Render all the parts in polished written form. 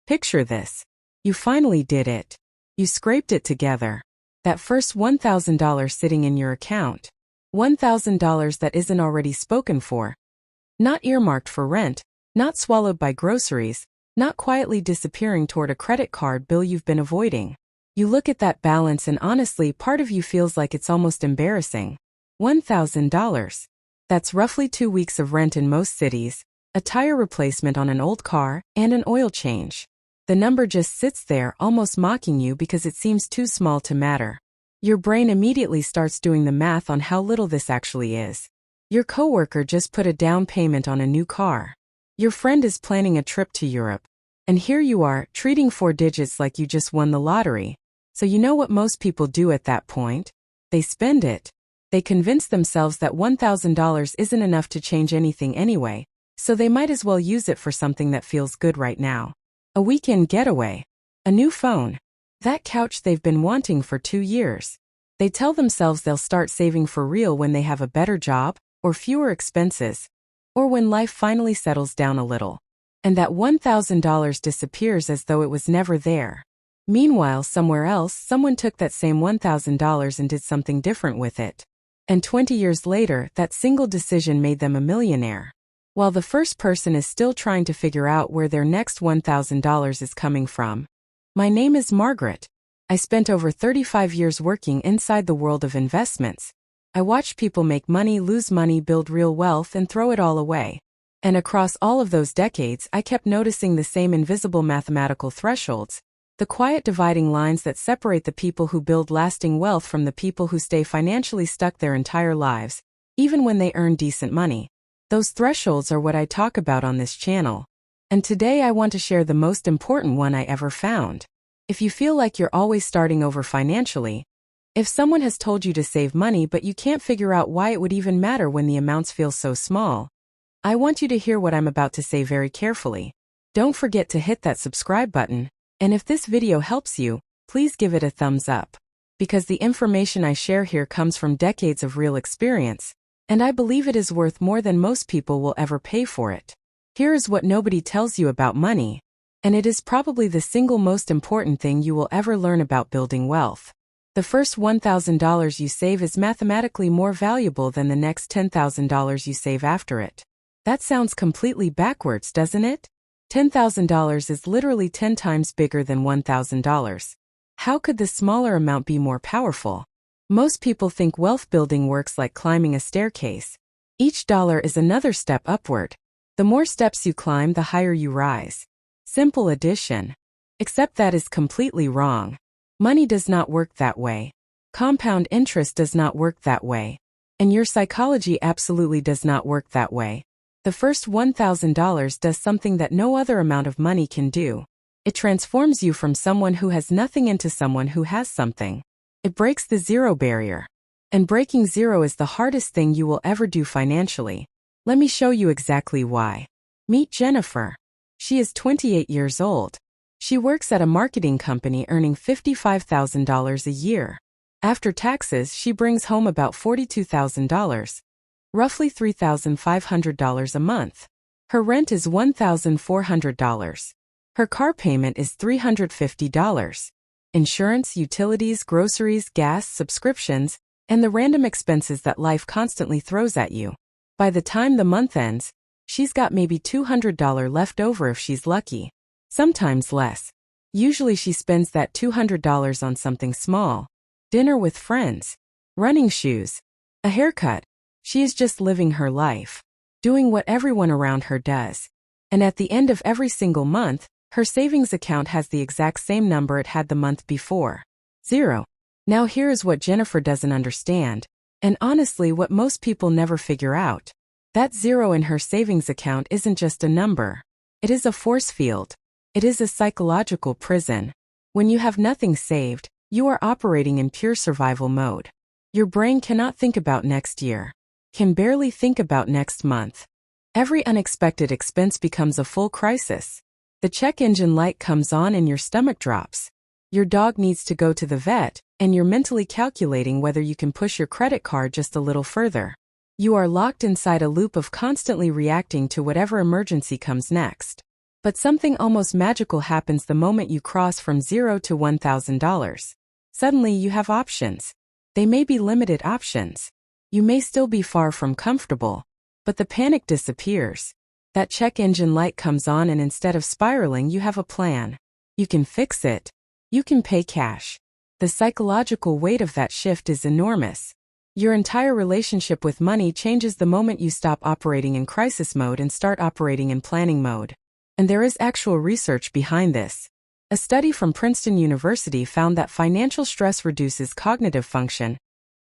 Picture this. You finally did it. You scraped it together. That first $1,000 sitting in your account. $1,000 that isn't already spoken for. Not earmarked for rent, not swallowed by groceries, not quietly disappearing toward a credit card bill you've been avoiding. You look at that balance and honestly, part of you feels like it's almost embarrassing. $1,000. That's roughly 2 weeks of rent in most cities, a tire replacement on an old car, and an oil change. The number just sits there almost mocking you because it seems too small to matter. Your brain immediately starts doing the math on how little this actually is. Your coworker just put a down payment on a new car. Your friend is planning a trip to Europe. And here you are, treating 4 digits like you just won the lottery. So you know what most people do at that point? They spend it. They convince themselves that $1,000 isn't enough to change anything anyway, so they might as well use it for something that feels good right now. A weekend getaway. A new phone. That couch they've been wanting for 2 years. They tell themselves they'll start saving for real when they have a better job, or fewer expenses, or when life finally settles down a little. And that $1,000 disappears as though it was never there. Meanwhile, somewhere else, someone took that same $1,000 and did something different with it. And 20 years later, that single decision made them a millionaire. While the first person is still trying to figure out where their next $1,000 is coming from. My name is Margaret. I spent over 35 years working inside the world of investments. I watched people make money, lose money, build real wealth, and throw it all away. And across all of those decades, I kept noticing the same invisible mathematical thresholds, the quiet dividing lines that separate the people who build lasting wealth from the people who stay financially stuck their entire lives, even when they earn decent money. Those thresholds are what I talk about on this channel. And today I want to share the most important one I ever found. If you feel like you're always starting over financially, if someone has told you to save money but you can't figure out why it would even matter when the amounts feel so small, I want you to hear what I'm about to say very carefully. Don't forget to hit that subscribe button. And if this video helps you, please give it a thumbs up. Because the information I share here comes from decades of real experience, and I believe it is worth more than most people will ever pay for it. Here is what nobody tells you about money, and it is probably the single most important thing you will ever learn about building wealth. The first $1,000 you save is mathematically more valuable than the next $10,000 you save after it. That sounds completely backwards, doesn't it? $10,000 is literally 10 times bigger than $1,000. How could the smaller amount be more powerful? Most people think wealth building works like climbing a staircase. Each dollar is another step upward. The more steps you climb, the higher you rise. Simple addition. Except that is completely wrong. Money does not work that way. Compound interest does not work that way. And your psychology absolutely does not work that way. The first $1,000 does something that no other amount of money can do. It transforms you from someone who has nothing into someone who has something. It breaks the zero barrier. And breaking zero is the hardest thing you will ever do financially. Let me show you exactly why. Meet Jennifer. She is 28 years old. She works at a marketing company earning $55,000 a year. After taxes, she brings home about $42,000. Roughly $3,500 a month. Her rent is $1,400. Her car payment is $350. Insurance, utilities, groceries, gas, subscriptions, and the random expenses that life constantly throws at you. By the time the month ends, she's got maybe $200 left over if she's lucky. Sometimes less. Usually she spends that $200 on something small. Dinner with friends. Running shoes. A haircut. She is just living her life, doing what everyone around her does. And at the end of every single month, her savings account has the exact same number it had the month before. 0. Now here is what Jennifer doesn't understand, and honestly what most people never figure out. That 0 in her savings account isn't just a number. It is a force field. It is a psychological prison. When you have nothing saved, you are operating in pure survival mode. Your brain cannot think about next year. Can barely think about next month. Every unexpected expense becomes a full crisis. The check engine light comes on and your stomach drops. Your dog needs to go to the vet, and you're mentally calculating whether you can push your credit card just a little further. You are locked inside a loop of constantly reacting to whatever emergency comes next. But something almost magical happens the moment you cross from $0 to $1,000. Suddenly you have options. They may be limited options. You may still be far from comfortable, but the panic disappears. That check engine light comes on, and instead of spiraling, you have a plan. You can fix it. You can pay cash. The psychological weight of that shift is enormous. Your entire relationship with money changes the moment you stop operating in crisis mode and start operating in planning mode. And there is actual research behind this. A study from Princeton University found that financial stress reduces cognitive function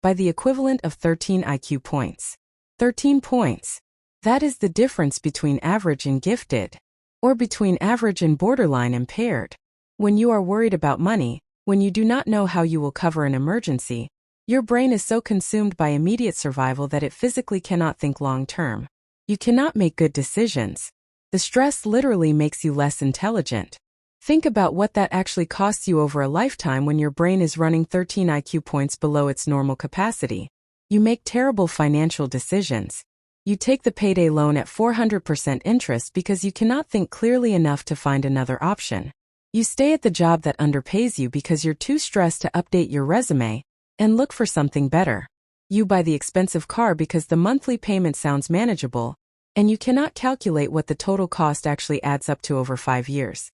by the equivalent of 13 IQ points. 13 points. That is the difference between average and gifted, or between average and borderline impaired. When you are worried about money, when you do not know how you will cover an emergency, your brain is so consumed by immediate survival that it physically cannot think long term. You cannot make good decisions. The stress literally makes you less intelligent. Think about what that actually costs you over a lifetime when your brain is running 13 IQ points below its normal capacity. You make terrible financial decisions. You take the payday loan at 400% interest because you cannot think clearly enough to find another option. You stay at the job that underpays you because you're too stressed to update your resume and look for something better. You buy the expensive car because the monthly payment sounds manageable, and you cannot calculate what the total cost actually adds up to over 5 years.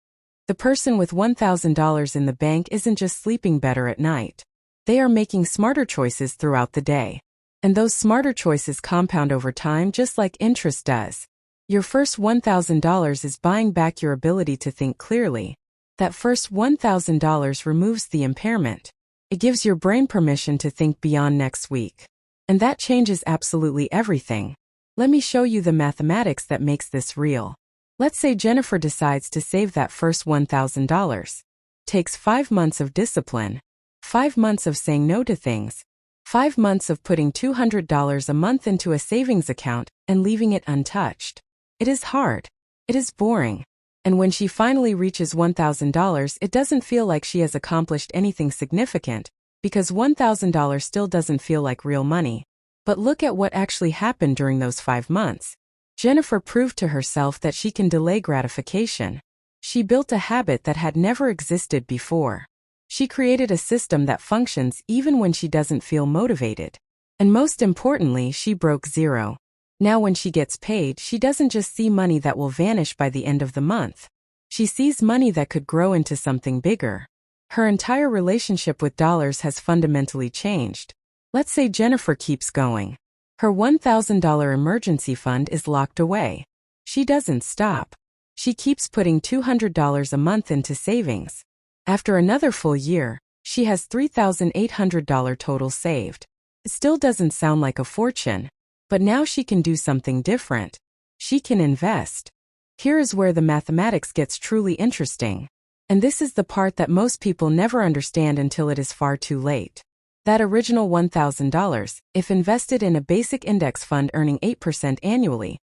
The person with $1,000 in the bank isn't just sleeping better at night. They are making smarter choices throughout the day. And those smarter choices compound over time just like interest does. Your first $1,000 is buying back your ability to think clearly. That first $1,000 removes the impairment. It gives your brain permission to think beyond next week. And that changes absolutely everything. Let me show you the mathematics that makes this real. Let's say Jennifer decides to save that first $1,000. Takes 5 months of discipline, 5 months of saying no to things, 5 months of putting $200 a month into a savings account and leaving it untouched. It is hard. It is boring. And when she finally reaches $1,000, it doesn't feel like she has accomplished anything significant, because $1,000 still doesn't feel like real money. But look at what actually happened during those 5 months. Jennifer proved to herself that she can delay gratification. She built a habit that had never existed before. She created a system that functions even when she doesn't feel motivated. And most importantly, she broke zero. Now when she gets paid, she doesn't just see money that will vanish by the end of the month. She sees money that could grow into something bigger. Her entire relationship with dollars has fundamentally changed. Let's say Jennifer keeps going. Her $1,000 emergency fund is locked away. She doesn't stop. She keeps putting $200 a month into savings. After another full year, she has $3,800 total saved. It still doesn't sound like a fortune, but now she can do something different. She can invest. Here is where the mathematics gets truly interesting. And this is the part that most people never understand until it is far too late. That original $1,000, if invested in a basic index fund earning 8% annually,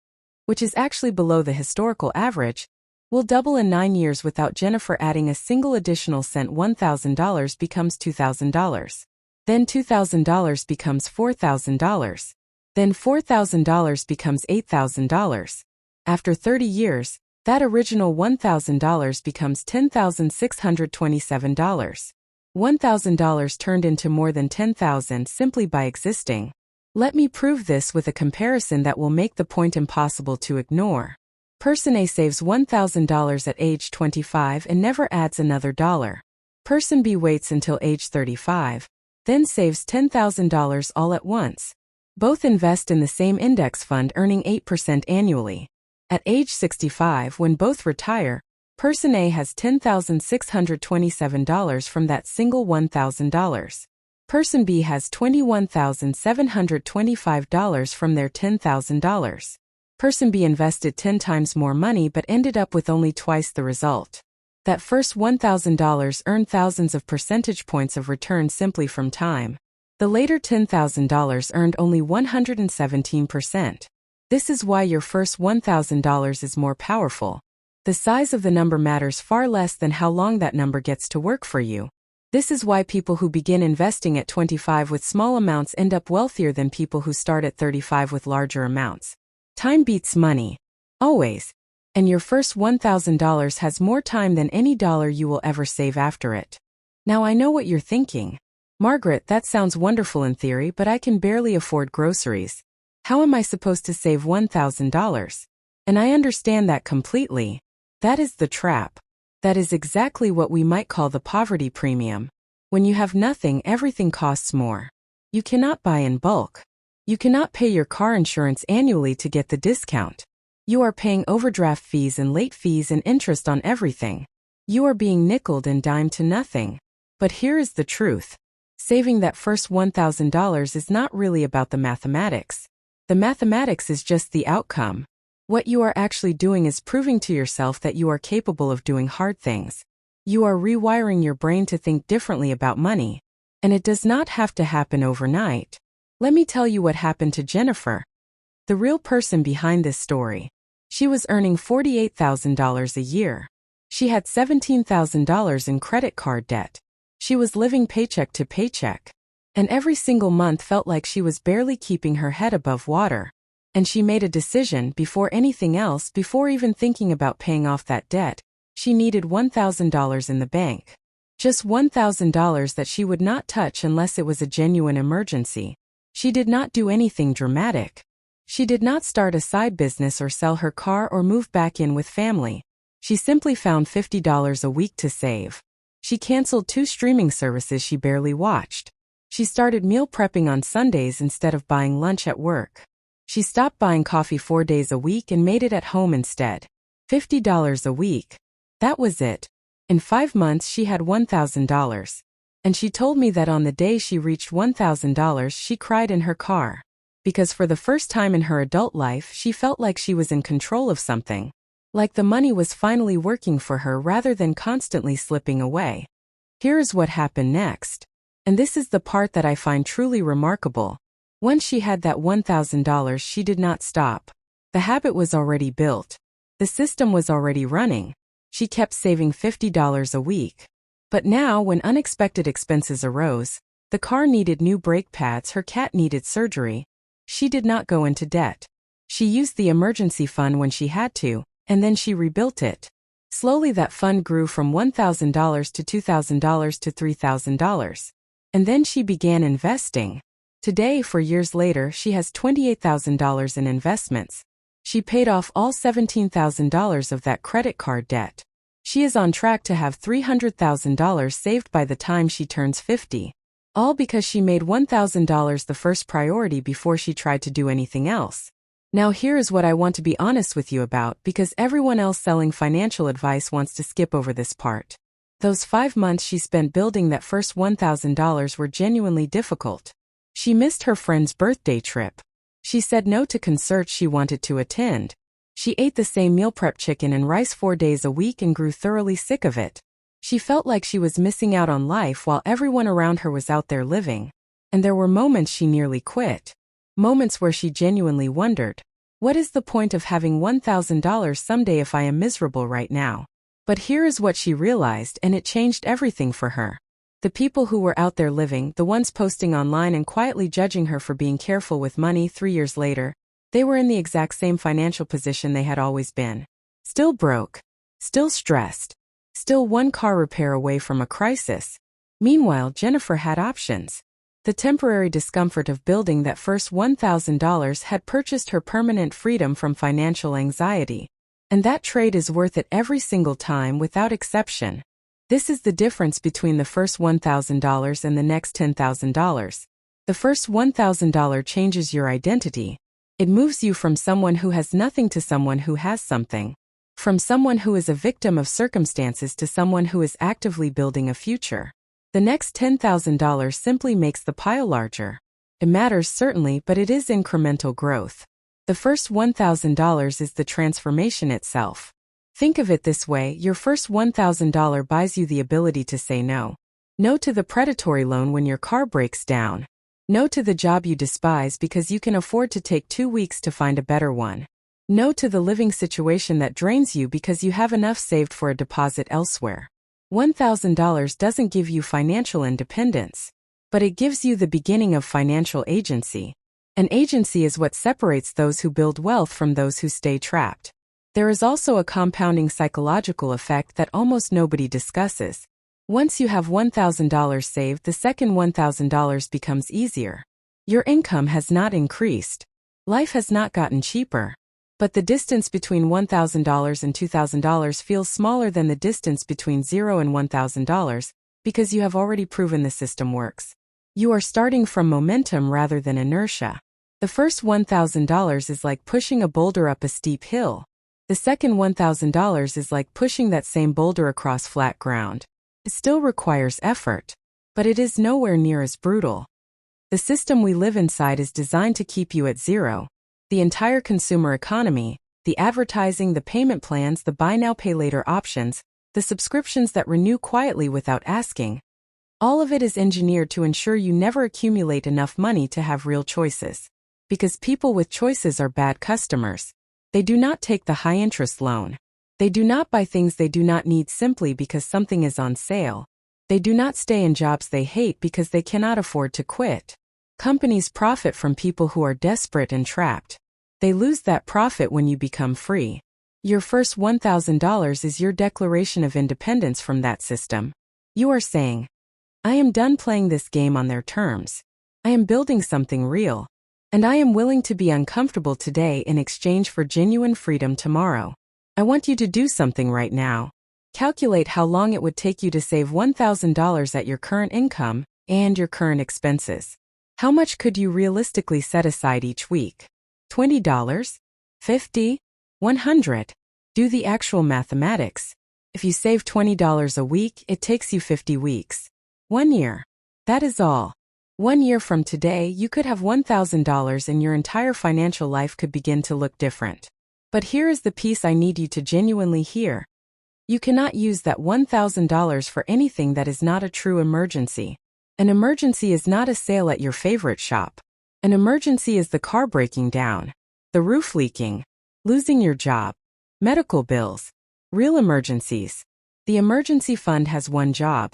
which is actually below the historical average, will double in 9 years without Jennifer adding a single additional cent. $1,000 becomes $2,000. Then $2,000 becomes $4,000. Then $4,000 becomes $8,000. After 30 years, that original $1,000 becomes $10,627. $1,000 turned into more than $10,000 simply by existing. Let me prove this with a comparison that will make the point impossible to ignore. Person A saves $1,000 at age 25 and never adds another dollar. Person B waits until age 35, then saves $10,000 all at once. Both invest in the same index fund earning 8% annually. At age 65, when both retire, Person A has $10,627 from that single $1,000. Person B has $21,725 from their $10,000. Person B invested 10 times more money but ended up with only twice the result. That first $1,000 earned thousands of percentage points of return simply from time. The later $10,000 earned only 117%. This is why your first $1,000 is more powerful. The size of the number matters far less than how long that number gets to work for you. This is why people who begin investing at 25 with small amounts end up wealthier than people who start at 35 with larger amounts. Time beats money. Always. And your first $1,000 has more time than any dollar you will ever save after it. Now I know what you're thinking. Margaret, that sounds wonderful in theory, but I can barely afford groceries. How am I supposed to save $1,000? And I understand that completely. That is the trap. That is exactly what we might call the poverty premium. When you have nothing, everything costs more. You cannot buy in bulk. You cannot pay your car insurance annually to get the discount. You are paying overdraft fees and late fees and interest on everything. You are being nickeled and dimed to nothing. But here is the truth. Saving that first $1,000 is not really about the mathematics. The mathematics is just the outcome. What you are actually doing is proving to yourself that you are capable of doing hard things. You are rewiring your brain to think differently about money. And it does not have to happen overnight. Let me tell you what happened to Jennifer, the real person behind this story. She was earning $48,000 a year. She had $17,000 in credit card debt. She was living paycheck to paycheck. And every single month felt like she was barely keeping her head above water. And she made a decision before anything else, before even thinking about paying off that debt. She needed $1,000 in the bank. Just $1,000 that she would not touch unless it was a genuine emergency. She did not do anything dramatic. She did not start a side business or sell her car or move back in with family. She simply found $50 a week to save. She canceled 2 streaming services she barely watched. She started meal prepping on Sundays instead of buying lunch at work. She stopped buying coffee 4 days a week and made it at home instead. $50 a week. That was it. In 5 months she had $1,000. And she told me that on the day she reached $1,000 she cried in her car. Because for the first time in her adult life she felt like she was in control of something. Like the money was finally working for her rather than constantly slipping away. Here's what happened next. And this is the part that I find truly remarkable. Once she had that $1,000 she did not stop. The habit was already built. The system was already running. She kept saving $50 a week. But now when unexpected expenses arose, the car needed new brake pads, her cat needed surgery, she did not go into debt. She used the emergency fund when she had to, and then she rebuilt it. Slowly that fund grew from $1,000 to $2,000 to $3,000. And then she began investing. Today, 4 years later, she has $28,000 in investments. She paid off all $17,000 of that credit card debt. She is on track to have $300,000 saved by the time she turns 50. All because she made $1,000 the first priority before she tried to do anything else. Now here is what I want to be honest with you about, because everyone else selling financial advice wants to skip over this part. Those 5 months she spent building that first $1,000 were genuinely difficult. She missed her friend's birthday trip. She said no to concerts she wanted to attend. She ate the same meal prep chicken and rice 4 days a week and grew thoroughly sick of it. She felt like she was missing out on life while everyone around her was out there living. And there were moments she nearly quit. Moments where she genuinely wondered, what is the point of having $1,000 someday if I am miserable right now? But here is what she realized, and it changed everything for her. The people who were out there living, the ones posting online and quietly judging her for being careful with money 3 years later, they were in the exact same financial position they had always been. Still broke. Still stressed. Still one car repair away from a crisis. Meanwhile, Jennifer had options. The temporary discomfort of building that first $1,000 had purchased her permanent freedom from financial anxiety. And that trade is worth it every single time without exception. This is the difference between the first $1,000 and the next $10,000. The first $1,000 changes your identity. It moves you from someone who has nothing to someone who has something. From someone who is a victim of circumstances to someone who is actively building a future. The next $10,000 simply makes the pile larger. It matters certainly, but it is incremental growth. The first $1,000 is the transformation itself. Think of it this way, your first $1,000 buys you the ability to say no. No to the predatory loan when your car breaks down. No to the job you despise because you can afford to take 2 weeks to find a better one. No to the living situation that drains you because you have enough saved for a deposit elsewhere. $1,000 doesn't give you financial independence, but it gives you the beginning of financial agency. And agency is what separates those who build wealth from those who stay trapped. There is also a compounding psychological effect that almost nobody discusses. Once you have $1,000 saved, the second $1,000 becomes easier. Your income has not increased. Life has not gotten cheaper. But the distance between $1,000 and $2,000 feels smaller than the distance between $0 and $1,000 because you have already proven the system works. You are starting from momentum rather than inertia. The first $1,000 is like pushing a boulder up a steep hill. The second $1,000 is like pushing that same boulder across flat ground. It still requires effort, but it is nowhere near as brutal. The system we live inside is designed to keep you at zero. The entire consumer economy, the advertising, the payment plans, the buy now pay later options, the subscriptions that renew quietly without asking. All of it is engineered to ensure you never accumulate enough money to have real choices. Because people with choices are bad customers. They do not take the high-interest loan. They do not buy things they do not need simply because something is on sale. They do not stay in jobs they hate because they cannot afford to quit. Companies profit from people who are desperate and trapped. They lose that profit when you become free. Your first $1,000 is your declaration of independence from that system. You are saying, I am done playing this game on their terms. I am building something real. And I am willing to be uncomfortable today in exchange for genuine freedom tomorrow. I want you to do something right now. Calculate how long it would take you to save $1,000 at your current income and your current expenses. How much could you realistically set aside each week? $20? $50? $100? Do the actual mathematics. If you save $20 a week, it takes you 50 weeks. 1 year. That is all. 1 year from today, you could have $1,000 and your entire financial life could begin to look different. But here is the piece I need you to genuinely hear. You cannot use that $1,000 for anything that is not a true emergency. An emergency is not a sale at your favorite shop. An emergency is the car breaking down, the roof leaking, losing your job, medical bills, real emergencies. The emergency fund has one job: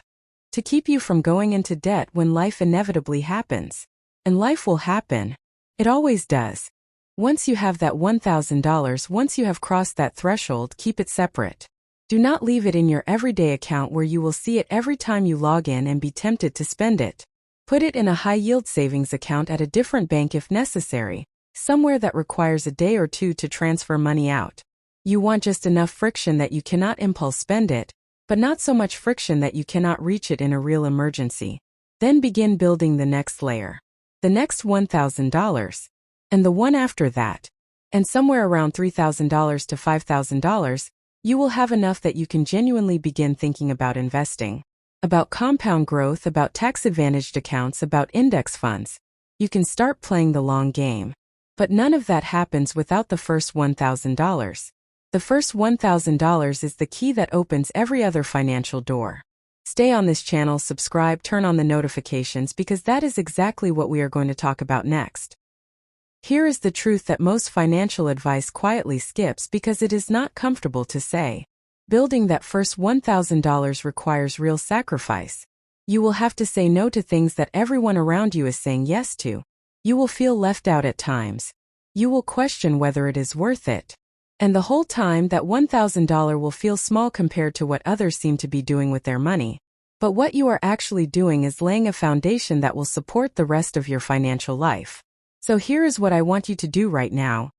to keep you from going into debt when life inevitably happens. And life will happen. It always does. Once you have that $1,000, once you have crossed that threshold, keep it separate. Do not leave it in your everyday account where you will see it every time you log in and be tempted to spend it. Put it in a high-yield savings account at a different bank if necessary, somewhere that requires a day or two to transfer money out. You want just enough friction that you cannot impulse spend it, but not so much friction that you cannot reach it in a real emergency. Then begin building the next layer. The next $1,000. And the one after that. And somewhere around $3,000 to $5,000, you will have enough that you can genuinely begin thinking about investing. About compound growth, about tax-advantaged accounts, about index funds. You can start playing the long game. But none of that happens without the first $1,000. The first $1,000 is the key that opens every other financial door. Stay on this channel, subscribe, turn on the notifications because that is exactly what we are going to talk about next. Here is the truth that most financial advice quietly skips because it is not comfortable to say. Building that first $1,000 requires real sacrifice. You will have to say no to things that everyone around you is saying yes to. You will feel left out at times. You will question whether it is worth it. And the whole time, that $1,000 will feel small compared to what others seem to be doing with their money. But what you are actually doing is laying a foundation that will support the rest of your financial life. So here is what I want you to do right now.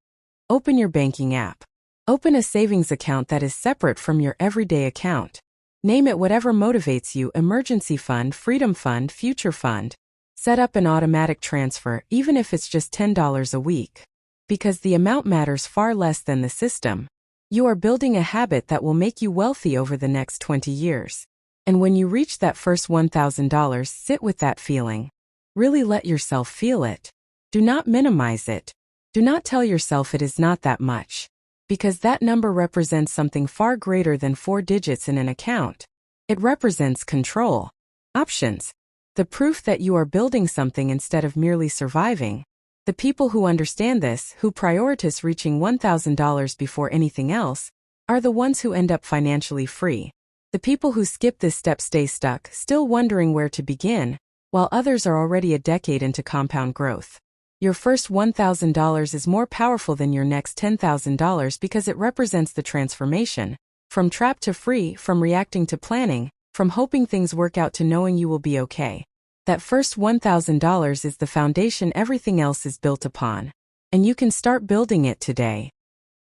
Open your banking app. Open a savings account that is separate from your everyday account. Name it whatever motivates you: emergency fund, freedom fund, future fund. Set up an automatic transfer, even if it's just $10 a week. Because the amount matters far less than the system. You are building a habit that will make you wealthy over the next 20 years. And when you reach that first $1,000, sit with that feeling. Really let yourself feel it. Do not minimize it. Do not tell yourself it is not that much. Because that number represents something far greater than 4 digits in an account. It represents control. Options. The proof that you are building something instead of merely surviving. The people who understand this, who prioritize reaching $1,000 before anything else, are the ones who end up financially free. The people who skip this step stay stuck, still wondering where to begin, while others are already a decade into compound growth. Your first $1,000 is more powerful than your next $10,000 because it represents the transformation. From trapped to free, from reacting to planning, from hoping things work out to knowing you will be okay. That first $1,000 is the foundation everything else is built upon. And you can start building it today.